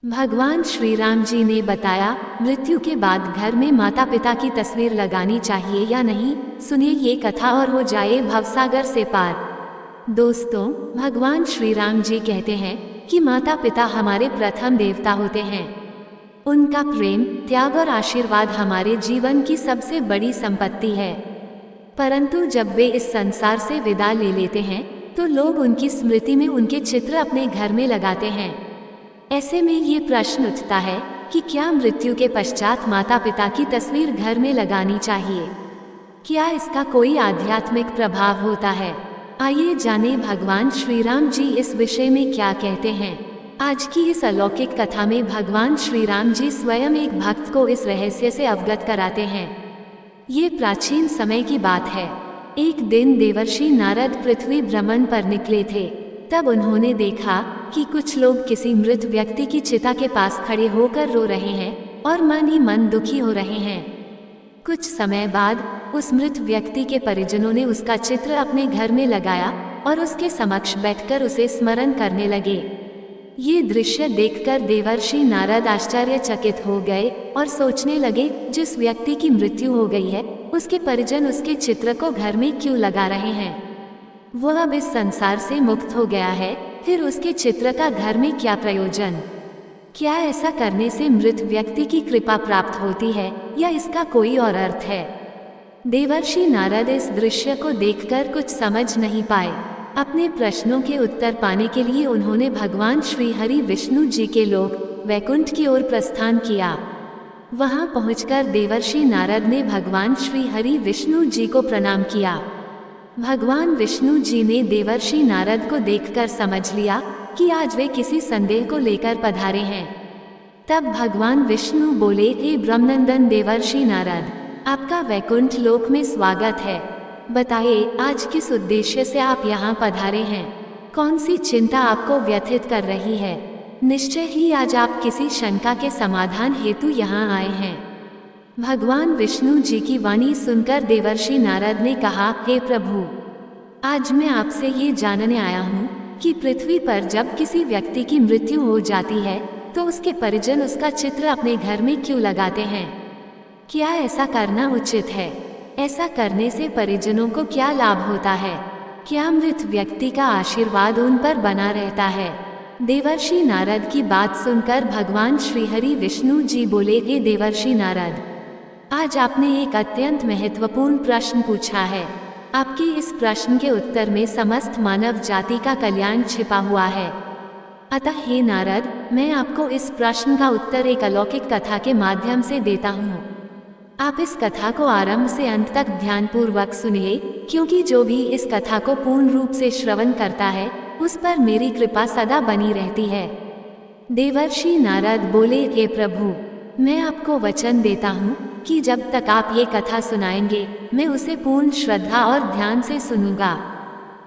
भगवान श्री राम जी ने बताया, मृत्यु के बाद घर में माता पिता की तस्वीर लगानी चाहिए या नहीं। सुनिए ये कथा और हो जाए भवसागर से पार। दोस्तों, भगवान श्री राम जी कहते हैं कि माता पिता हमारे प्रथम देवता होते हैं। उनका प्रेम, त्याग और आशीर्वाद हमारे जीवन की सबसे बड़ी संपत्ति है। परंतु जब वे इस संसार से विदा ले लेते हैं तो लोग उनकी स्मृति में उनके चित्र अपने घर में लगाते हैं। ऐसे में ये प्रश्न उठता है कि क्या मृत्यु के पश्चात माता पिता की तस्वीर घर में लगानी चाहिए? क्या इसका कोई आध्यात्मिक प्रभाव होता है? आइए जानें भगवान श्री राम जी इस विषय में क्या कहते हैं। आज की इस अलौकिक कथा में भगवान श्री राम जी स्वयं एक भक्त को इस रहस्य से अवगत कराते हैं। ये प्राचीन समय की बात है। एक दिन देवर्षि नारद पृथ्वी भ्रमण पर निकले थे। तब उन्होंने देखा कि कुछ लोग किसी मृत व्यक्ति की चिता के पास खड़े होकर रो रहे हैं और मन ही मन दुखी हो रहे हैं। कुछ समय बाद उस मृत व्यक्ति के परिजनों ने उसका चित्र अपने घर में लगाया और उसके समक्ष बैठकर उसे स्मरण करने लगे। ये दृश्य देखकर देवर्षि नारद आश्चर्यचकित हो गए और सोचने लगे, जिस व्यक्ति की मृत्यु हो गई है उसके परिजन उसके चित्र को घर में क्यों लगा रहे हैं? वह अब इस संसार से मुक्त हो गया है, फिर उसके चित्र का घर में क्या प्रयोजन? क्या ऐसा करने से मृत व्यक्ति की कृपा प्राप्त होती है या इसका कोई और अर्थ है? देवर्षि नारद इस दृश्य को देखकर कुछ समझ नहीं पाए। अपने प्रश्नों के उत्तर पाने के लिए उन्होंने भगवान श्री हरि विष्णु जी के लोक वैकुंठ की ओर प्रस्थान किया। वहां पहुंचकर देवर्षि नारद ने भगवान श्री हरि विष्णु जी को प्रणाम किया। भगवान विष्णु जी ने देवर्षि नारद को देखकर समझ लिया कि आज वे किसी संदेह को लेकर पधारे हैं। तब भगवान विष्णु बोले, हे ब्रह्मनंदन देवर्षि नारद, आपका वैकुंठ लोक में स्वागत है। बताइए, आज किस उद्देश्य से आप यहाँ पधारे हैं? कौन सी चिंता आपको व्यथित कर रही है? निश्चय ही आज आप किसी शंका के समाधान हेतु यहाँ आए हैं। भगवान विष्णु जी की वाणी सुनकर देवर्षि नारद ने कहा, हे प्रभु, आज मैं आपसे ये जानने आया हूँ कि पृथ्वी पर जब किसी व्यक्ति की मृत्यु हो जाती है तो उसके परिजन उसका चित्र अपने घर में क्यों लगाते हैं? क्या ऐसा करना उचित है? ऐसा करने से परिजनों को क्या लाभ होता है? क्या मृत व्यक्ति का आशीर्वाद उन पर बना रहता है? देवर्षि नारद की बात सुनकर भगवान श्री हरि विष्णु जी बोले, हे देवर्षि नारद, आज आपने एक अत्यंत महत्वपूर्ण प्रश्न पूछा है। आपके इस प्रश्न के उत्तर में समस्त मानव जाति का कल्याण छिपा हुआ है। अतः हे नारद, मैं आपको इस प्रश्न का उत्तर एक अलौकिक कथा के माध्यम से देता हूँ। आप इस कथा को आरंभ से अंत तक ध्यानपूर्वक सुनिए, क्योंकि जो भी इस कथा को पूर्ण रूप से श्रवण करता है उस पर मेरी कृपा सदा बनी रहती है। देवर्षि नारद बोले, हे प्रभु, मैं आपको वचन देता हूँ कि जब तक आप ये कथा सुनाएंगे मैं उसे पूर्ण श्रद्धा और ध्यान से सुनूंगा।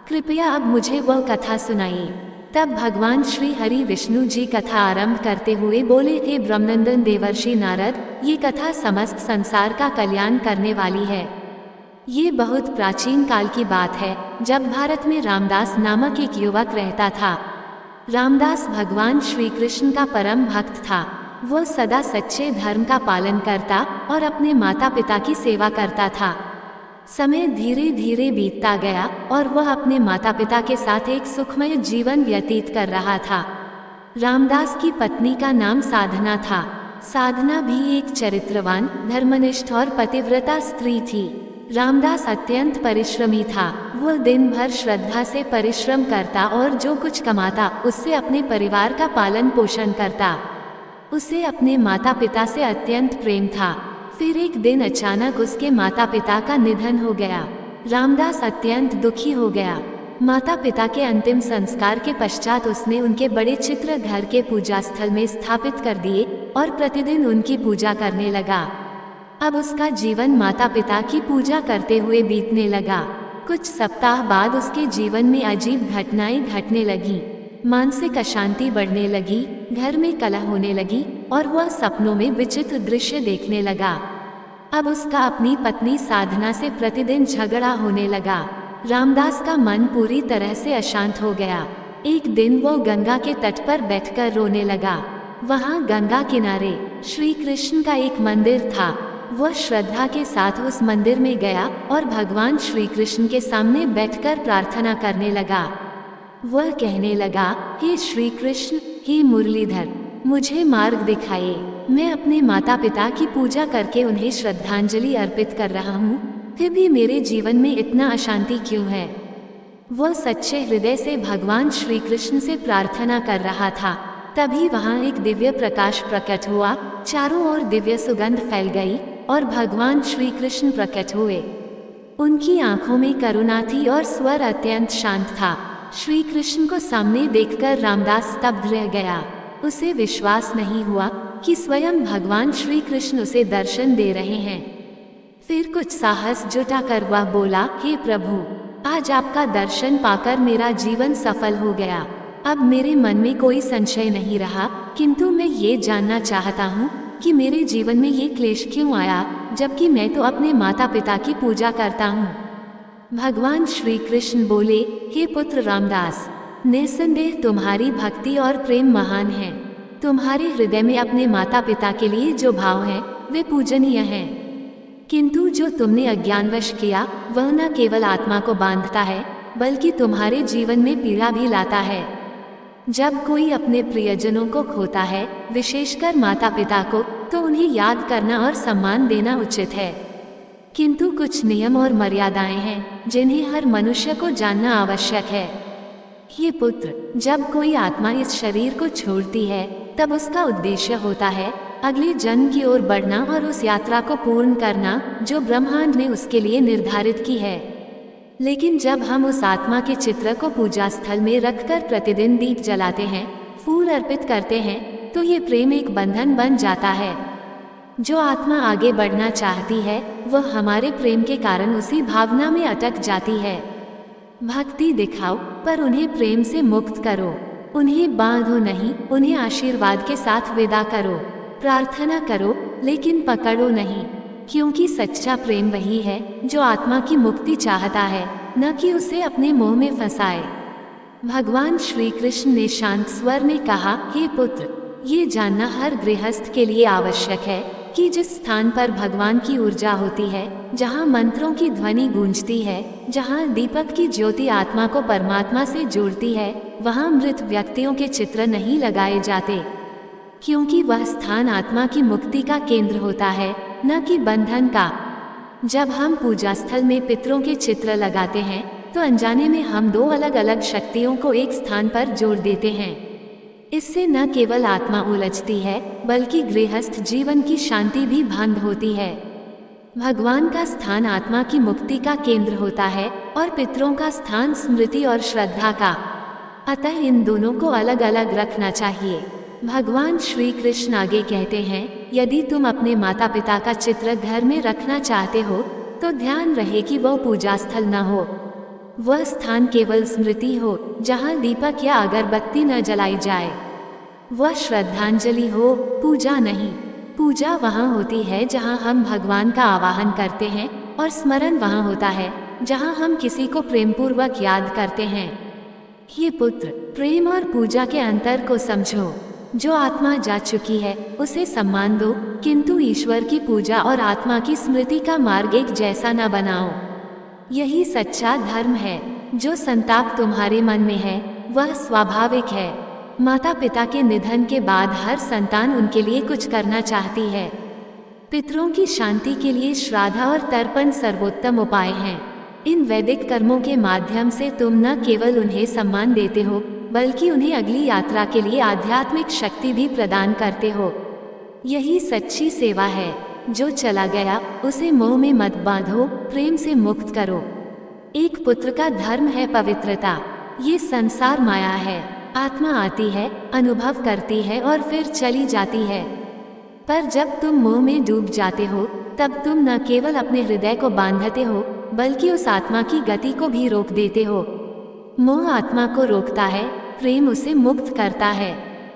कृपया अब मुझे वह कथा सुनाइए। तब भगवान श्री हरि विष्णु जी कथा आरंभ करते हुए बोले, हे ब्रह्मनंदन देवर्षि नारद, ये कथा समस्त संसार का कल्याण करने वाली है। ये बहुत प्राचीन काल की बात है, जब भारत में रामदास नामक एक युवक रहता था। रामदास भगवान श्री कृष्ण का परम भक्त था। वह सदा सच्चे धर्म का पालन करता और अपने माता पिता की सेवा करता था। समय धीरे धीरे बीतता गया और वह अपने माता पिता के साथ एक सुखमय जीवन व्यतीत कर रहा था। रामदास की पत्नी का नाम साधना था। साधना भी एक चरित्रवान, धर्मनिष्ठ और पतिव्रता स्त्री थी। रामदास अत्यंत परिश्रमी था। वह दिन भर श्रद्धा से परिश्रम करता और जो कुछ कमाता उससे अपने परिवार का पालन पोषण करता। उसे अपने माता पिता से अत्यंत प्रेम था। फिर एक दिन अचानक उसके माता पिता का निधन हो गया। रामदास अत्यंत दुखी हो गया। माता पिता के अंतिम संस्कार के पश्चात उसने उनके बड़े चित्र घर के पूजा स्थल में स्थापित कर दिए और प्रतिदिन उनकी पूजा करने लगा। अब उसका जीवन माता पिता की पूजा करते हुए बीतने लगा। कुछ सप्ताह बाद उसके जीवन में अजीब घटनाएं घटने लगी। मानसिक अशांति बढ़ने लगी, घर में कलह होने लगी और वह सपनों में विचित्र दृश्य देखने लगा। अब उसका अपनी पत्नी साधना से प्रतिदिन झगड़ा होने लगा। रामदास का मन पूरी तरह से अशांत हो गया। एक दिन वो गंगा के तट पर बैठकर रोने लगा। वहाँ गंगा किनारे श्री कृष्ण का एक मंदिर था। वह श्रद्धा के साथ उस मंदिर में गया और भगवान श्री कृष्ण के सामने बैठकर प्रार्थना करने लगा। वह कहने लगा, हे श्री कृष्ण, हे मुरलीधर, मुझे मार्ग दिखाइए। मैं अपने माता पिता की पूजा करके उन्हें श्रद्धांजलि अर्पित कर रहा हूँ, फिर भी मेरे जीवन में इतना अशांति क्यों है। वह सच्चे हृदय से भगवान श्री कृष्ण से प्रार्थना कर रहा था। तभी वहाँ एक दिव्य प्रकाश प्रकट हुआ, चारों ओर दिव्य सुगंध फैल गई और भगवान श्री कृष्ण प्रकट हुए। उनकी आंखों में करुणा थी और स्वर अत्यंत शांत था। श्री कृष्ण को सामने देखकर रामदास स्तब्ध रह गया। उसे विश्वास नहीं हुआ कि स्वयं भगवान श्री कृष्ण उसे दर्शन दे रहे हैं। फिर कुछ साहस जुटाकर वह बोला, हे प्रभु, आज आपका दर्शन पाकर मेरा जीवन सफल हो गया। अब मेरे मन में कोई संशय नहीं रहा, किंतु मैं ये जानना चाहता हूँ कि मेरे जीवन में ये क्लेश क्यों आया, जबकि मैं तो अपने माता पिता की पूजा करता हूँ। भगवान श्री कृष्ण बोले, हे पुत्र रामदास, निस्संदेह तुम्हारी भक्ति और प्रेम महान है। तुम्हारे हृदय में अपने माता पिता के लिए जो भाव है वे पूजनीय हैं। किंतु जो तुमने अज्ञानवश किया वह न केवल आत्मा को बांधता है बल्कि तुम्हारे जीवन में पीड़ा भी लाता है। जब कोई अपने प्रियजनों को खोता है, विशेषकर माता पिता को, तो उन्हें याद करना और सम्मान देना उचित है। किंतु कुछ नियम और मर्यादाएं हैं जिन्हें हर मनुष्य को जानना आवश्यक है। ये पुत्र, जब कोई आत्मा इस शरीर को छोड़ती है तब उसका उद्देश्य होता है अगले जन्म की ओर बढ़ना और उस यात्रा को पूर्ण करना जो ब्रह्मांड ने उसके लिए निर्धारित की है। लेकिन जब हम उस आत्मा के चित्र को पूजा स्थल में रखकर प्रतिदिन दीप जलाते हैं, फूल अर्पित करते हैं, तो ये प्रेम एक बंधन बन जाता है। जो आत्मा आगे बढ़ना चाहती है वह हमारे प्रेम के कारण उसी भावना में अटक जाती है। भक्ति दिखाओ पर उन्हें प्रेम से मुक्त करो। उन्हें बांधो नहीं, उन्हें आशीर्वाद के साथ विदा करो। प्रार्थना करो लेकिन पकड़ो नहीं, क्योंकि सच्चा प्रेम वही है जो आत्मा की मुक्ति चाहता है, न कि उसे अपने मोह में फंसाए। भगवान श्री कृष्ण ने शांत स्वर में कहा, हे पुत्र, ये जानना हर गृहस्थ के लिए आवश्यक है कि जिस स्थान पर भगवान की ऊर्जा होती है, जहाँ मंत्रों की ध्वनि गूंजती है, जहाँ दीपक की ज्योति आत्मा को परमात्मा से जोड़ती है, वहाँ मृत व्यक्तियों के चित्र नहीं लगाए जाते, क्योंकि वह स्थान आत्मा की मुक्ति का केंद्र होता है, न कि बंधन का। जब हम पूजा स्थल में पितरों के चित्र लगाते हैं तो अनजाने में हम दो अलग अलग शक्तियों को एक स्थान पर जोड़ देते हैं। इससे न केवल आत्मा उलझती है बल्कि गृहस्थ जीवन की शांति भी भंग होती है। भगवान का स्थान आत्मा की मुक्ति का केंद्र होता है और पितरों का स्थान स्मृति और श्रद्धा का। अतः इन दोनों को अलग अलग रखना चाहिए। भगवान श्री कृष्ण आगे कहते हैं, यदि तुम अपने माता पिता का चित्र घर में रखना चाहते हो तो ध्यान रहे कि वह पूजा स्थल न हो। वह स्थान केवल स्मृति हो जहाँ दीपक या अगरबत्ती न जलाई जाए। वह श्रद्धांजलि हो, पूजा नहीं। पूजा वहाँ होती है जहाँ हम भगवान का आवाहन करते हैं और स्मरण वहाँ होता है जहाँ हम किसी को प्रेमपूर्वक याद करते हैं। ये पुत्र, प्रेम और पूजा के अंतर को समझो। जो आत्मा जा चुकी है उसे सम्मान दो, किंतु ईश्वर की पूजा और आत्मा की स्मृति का मार्ग एक जैसा न बनाओ। यही सच्चा धर्म है। जो संताप तुम्हारे मन में है वह स्वाभाविक है। माता पिता के निधन के बाद हर संतान उनके लिए कुछ करना चाहती है। पितरों की शांति के लिए श्राद्ध और तर्पण सर्वोत्तम उपाय हैं। इन वैदिक कर्मों के माध्यम से तुम न केवल उन्हें सम्मान देते हो बल्कि उन्हें अगली यात्रा के लिए आध्यात्मिक शक्ति भी प्रदान करते हो। यही सच्ची सेवा है। जो चला गया उसे मोह में मत बांधो, प्रेम से मुक्त करो। एक पुत्र का धर्म है पवित्रता। ये संसार माया है। आत्मा आती है, अनुभव करती है और फिर चली जाती है। पर जब तुम मोह में डूब जाते हो तब तुम न केवल अपने हृदय को बांधते हो बल्कि उस आत्मा की गति को भी रोक देते हो। मोह आत्मा को रोकता है, प्रेम उसे मुक्त करता है।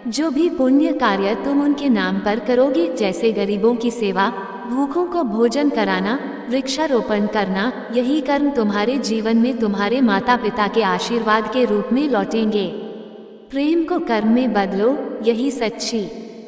जो भी पुण्य कार्य तुम उनके नाम पर करोगे, जैसे गरीबों की सेवा, भूखों को भोजन कराना, वृक्षारोपण करना, यही कर्म तुम्हारे जीवन में तुम्हारे माता पिता के आशीर्वाद के रूप में लौटेंगे। प्रेम को कर्म में बदलो, यही सच्ची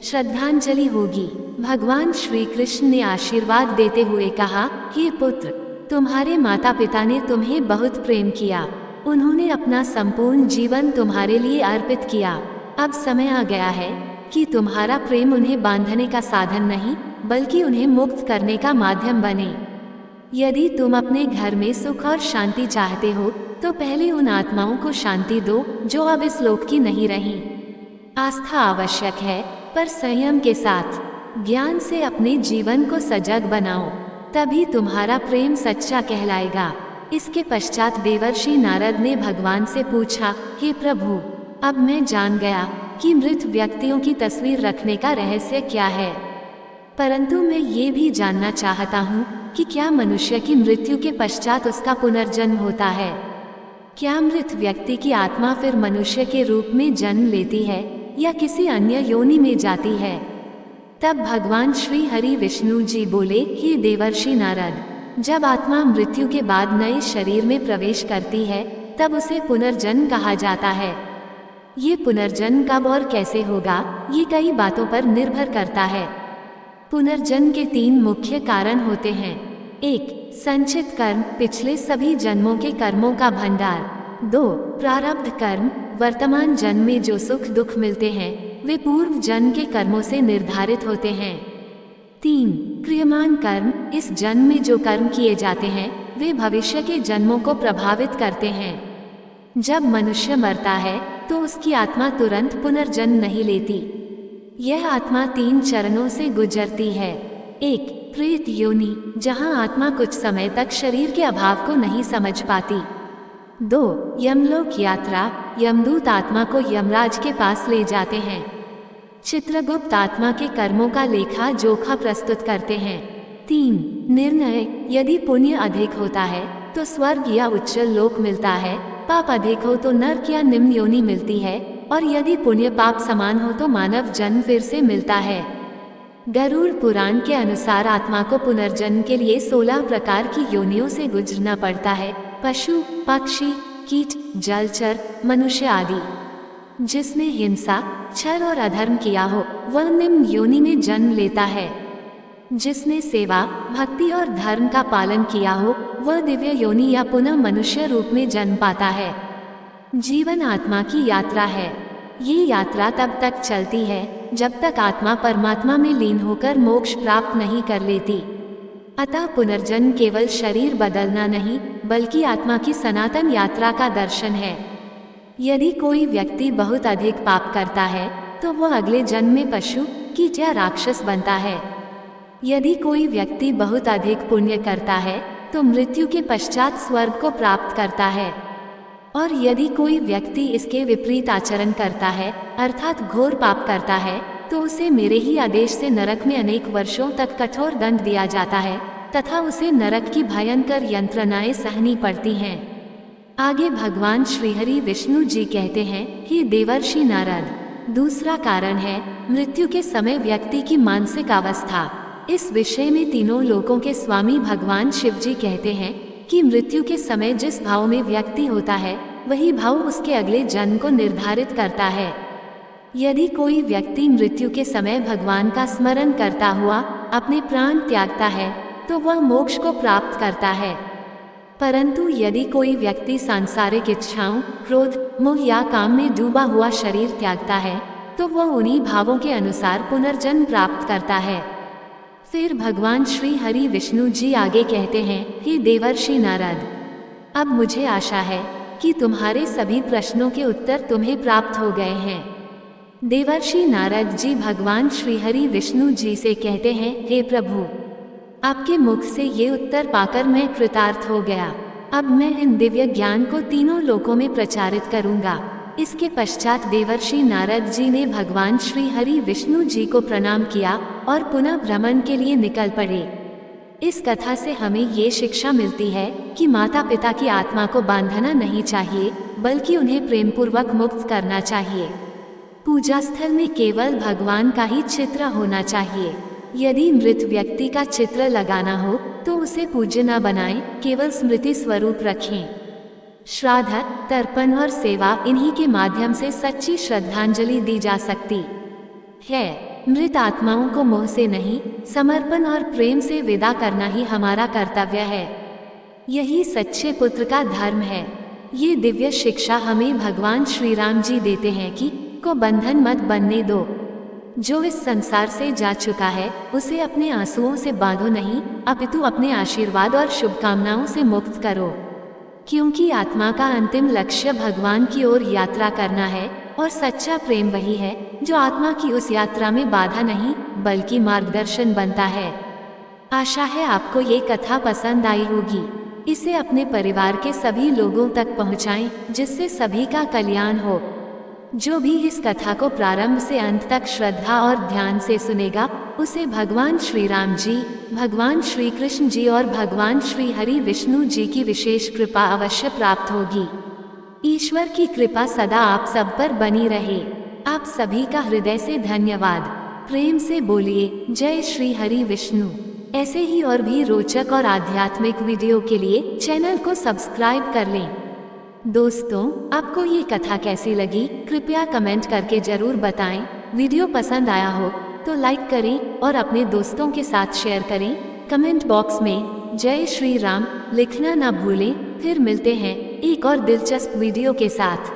श्रद्धांजलि होगी। भगवान श्री कृष्ण ने आशीर्वाद देते हुए कहा, हे पुत्र, तुम्हारे माता पिता ने तुम्हें बहुत प्रेम किया। उन्होंने अपना संपूर्ण जीवन तुम्हारे लिए अर्पित किया। अब समय आ गया है कि तुम्हारा प्रेम उन्हें बांधने का साधन नहीं, बल्कि उन्हें मुक्त करने का माध्यम बने। यदि तुम अपने घर में सुख और शांति चाहते हो, तो पहले उन आत्माओं को शांति दो जो अब इस लोक की नहीं रहीं। आस्था आवश्यक है, पर संयम के साथ। ज्ञान से अपने जीवन को सजग बनाओ, तभी तुम्हारा प्रेम सच्चा कहलाएगा। इसके पश्चात देवर्षि नारद ने भगवान से पूछा, हे प्रभु, अब मैं जान गया कि मृत व्यक्तियों की तस्वीर रखने का रहस्य क्या है, परंतु मैं ये भी जानना चाहता हूँ कि क्या मनुष्य की मृत्यु के पश्चात उसका पुनर्जन्म होता है? क्या मृत व्यक्ति की आत्मा फिर मनुष्य के रूप में जन्म लेती है या किसी अन्य योनि में जाती है? तब भगवान श्री हरि विष्णु जी बोले, हे देवर्षि नारद, जब आत्मा मृत्यु के बाद नए शरीर में प्रवेश करती है, तब उसे पुनर्जन्म कहा जाता है। ये पुनर्जन्म कब और कैसे होगा, ये कई बातों पर निर्भर करता है। पुनर्जन्म के 3 मुख्य कारण होते हैं। 1. संचित कर्म, पिछले सभी जन्मों के कर्मों का भंडार। 2. प्रारब्ध कर्म, वर्तमान जन्म में जो सुख दुख मिलते हैं वे पूर्व जन्म के कर्मों से निर्धारित होते हैं। 3. क्रियमान कर्म, इस जन्म में जो कर्म किए जाते हैं वे भविष्य के जन्मों को प्रभावित करते हैं। जब मनुष्य मरता है तो उसकी आत्मा तुरंत पुनर्जन्म नहीं लेती। यह आत्मा 3 चरणों से गुजरती है। 1. प्रेत योनि, जहां आत्मा कुछ समय तक शरीर के अभाव को नहीं समझ पाती। 2. यमलोक यात्रा, यमदूत आत्मा को यमराज के पास ले जाते हैं। चित्रगुप्त आत्मा के कर्मों का लेखा जोखा प्रस्तुत करते हैं। 3. निर्णय, यदि पुण्य अधिक होता है तो स्वर्ग या उच्च लोक मिलता है, पाप अधिक हो तो नरक या निम्न योनि मिलती है, और यदि पुण्य पाप समान हो तो मानव जन्म फिर से मिलता है। गरुड़ पुराण के अनुसार आत्मा को पुनर्जन्म के लिए 16 प्रकार की योनियों से गुजरना पड़ता है, पशु, पक्षी, कीट, जलचर, मनुष्य आदि। जिसने हिंसा, छल और अधर्म किया हो वह निम्न योनि में जन्म लेता है। जिसने सेवा, भक्ति और धर्म का पालन किया हो वह दिव्य योनि या पुनः मनुष्य रूप में जन्म पाता है। जीवन आत्मा की यात्रा है। ये यात्रा तब तक चलती है जब तक आत्मा परमात्मा में लीन होकर मोक्ष प्राप्त नहीं कर लेती। अतः पुनर्जन्म केवल शरीर बदलना नहीं, बल्कि आत्मा की सनातन यात्रा का दर्शन है। यदि कोई व्यक्ति बहुत अधिक पाप करता है तो वह अगले जन्म में पशु, कीट या राक्षस बनता है। यदि कोई व्यक्ति बहुत अधिक पुण्य करता है तो मृत्यु के पश्चात स्वर्ग को प्राप्त करता है, और यदि कोई व्यक्ति इसके विपरीत आचरण करता है, अर्थात घोर पाप करता है, तो उसे मेरे ही आदेश से नरक में अनेक वर्षों तक कठोर दंड दिया जाता है तथा उसे नरक की भयंकर यंत्रणाएं सहनी पड़ती हैं। आगे भगवान श्रीहरि विष्णु जी कहते हैं, हे देवर्षि नारद, दूसरा कारण है मृत्यु के समय व्यक्ति की मानसिक अवस्था। इस विषय में तीनों लोकों के स्वामी भगवान शिव जी कहते हैं कि मृत्यु के समय जिस भाव में व्यक्ति होता है वही भाव उसके अगले जन्म को निर्धारित करता है। यदि कोई व्यक्ति मृत्यु के समय भगवान का स्मरण करता हुआ अपने प्राण त्यागता है तो वह मोक्ष को प्राप्त करता है, परंतु यदि कोई व्यक्ति सांसारिक इच्छाओं, क्रोध, मोह या काम में डूबा हुआ शरीर त्यागता है तो वह उन्हीं भावों के अनुसार पुनर्जन्म प्राप्त करता है। फिर भगवान श्री हरि विष्णु जी आगे कहते हैं, हे देवर्षि नारद, अब मुझे आशा है कि तुम्हारे सभी प्रश्नों के उत्तर तुम्हें प्राप्त हो गए हैं। देवर्षि नारद जी भगवान श्री हरि विष्णु जी से कहते हैं, हे प्रभु, आपके मुख से ये उत्तर पाकर मैं कृतार्थ हो गया। अब मैं इन दिव्य ज्ञान को तीनों लोकों में प्रचारित करूंगा। इसके पश्चात देवर्षि नारद जी ने भगवान श्री हरि विष्णु जी को प्रणाम किया और पुनः भ्रमण के लिए निकल पड़े। इस कथा से हमें ये शिक्षा मिलती है कि माता पिता की आत्मा को बांधना नहीं चाहिए, बल्कि उन्हें प्रेमपूर्वक मुक्त करना चाहिए। पूजा स्थल में केवल भगवान का ही चित्र होना चाहिए। यदि मृत व्यक्ति का चित्र लगाना हो तो उसे पूज्य न बनाएं, केवल स्मृति स्वरूप रखें। श्राद्ध, तर्पण और सेवा, इन्हीं के माध्यम से सच्ची श्रद्धांजलि दी जा सकती है। मृत आत्माओं को मोह से नहीं, समर्पण और प्रेम से विदा करना ही हमारा कर्तव्य है। यही सच्चे पुत्र का धर्म है। ये दिव्य शिक्षा हमें भगवान श्री राम जी देते हैं कि को बंधन मत बनने दो। जो इस संसार से जा चुका है उसे अपने आंसुओं से बांधो नहीं, अपितु अपने आशीर्वाद और शुभकामनाओं से मुक्त करो। क्योंकि आत्मा का अंतिम लक्ष्य भगवान की ओर यात्रा करना है और सच्चा प्रेम वही है जो आत्मा की उस यात्रा में बाधा नहीं बल्कि मार्गदर्शन बनता है। आशा है आपको ये कथा पसंद आई होगी। इसे अपने परिवार के सभी लोगों तक पहुंचाएं जिससे सभी का कल्याण हो। जो भी इस कथा को प्रारंभ से अंत तक श्रद्धा और ध्यान से सुनेगा उसे भगवान श्री राम जी, भगवान श्री कृष्ण जी और भगवान श्री हरि विष्णु जी की विशेष कृपा अवश्य प्राप्त होगी। ईश्वर की कृपा सदा आप सब पर बनी रहे। आप सभी का हृदय से धन्यवाद। प्रेम से बोलिए जय श्री हरि विष्णु। ऐसे ही और भी रोचक और आध्यात्मिक वीडियो के लिए चैनल को सब्सक्राइब कर लें। दोस्तों, आपको ये कथा कैसी लगी कृपया कमेंट करके जरूर बताएं। वीडियो पसंद आया हो तो लाइक करें और अपने दोस्तों के साथ शेयर करें। कमेंट बॉक्स में जय श्री राम लिखना ना भूलें। फिर मिलते हैं एक और दिलचस्प वीडियो के साथ।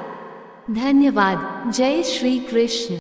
धन्यवाद। जय श्री कृष्ण।